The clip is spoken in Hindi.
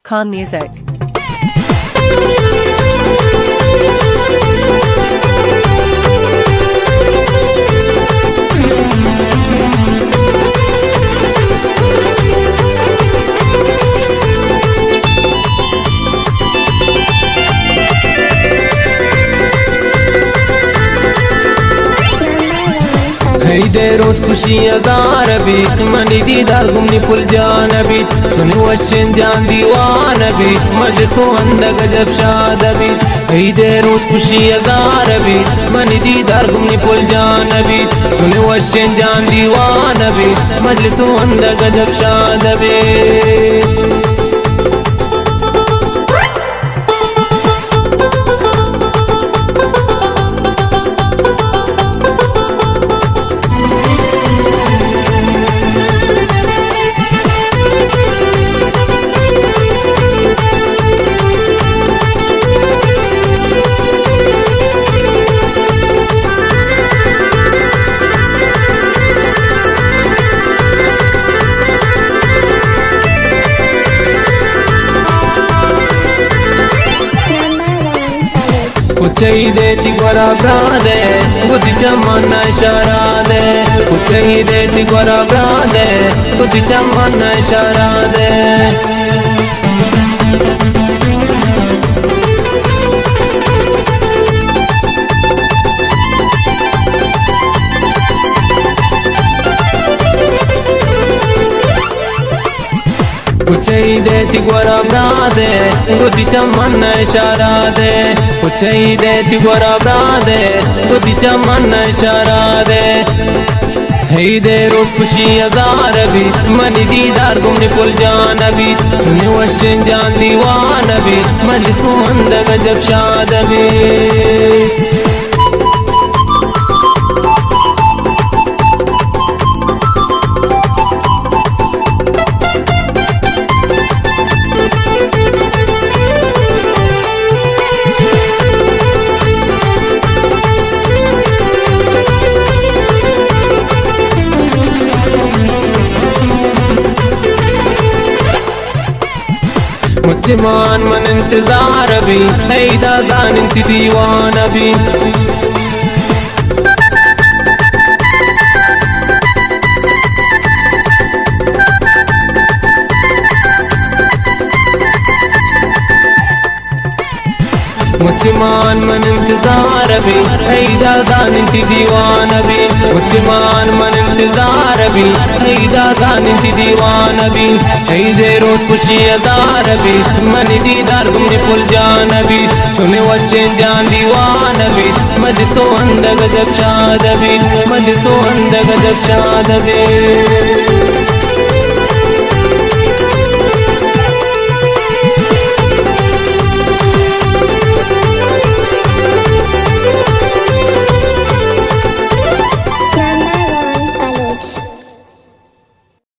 Khan Music. दे रोज खुशी हजार भी मनी दीदार गुमनी पुल जान भी सुन वशन जान दीवान भी मजसो अंद गजब शाद भी दे रोज खुशी हजार भी मनी दीदार गुमनी पुल जान भी सुन वशन जान दीवान भी मजसो अंद गजब शाद भी कुछई देती गोरा ब्रादे बुद्धि चमन इशारा दे कुछई देती गोरा ब्रादे बुद्धि चमन इशारा दे कुछई देती गोरा ब्रादे बुद्धि चमन इशारा दे कुछई देती गोरा ब्रादे बुद्धि चमन इशारा दे दे रोज खुशी हजार भी मनी दीदार गुमनी पुल जान भी सुने वशन जान दीवान भी मजसो अंद गजब शाद भी मुझे मान मन इंतजार भी हैदा जान इंती दीवान भी मुझे मान मन इंतजार भी हैदा जान इंती दीवान भी मुझे मान मन इंतजार भी हैदा जान इंती दीवान भी दे रोज खुशी हजार भी मनी दीदार गुमनी पुल जान भी सुने वशन जान दीवान भी मजसो अंद गजब शाद भी मजसो अंद गजब शाद भी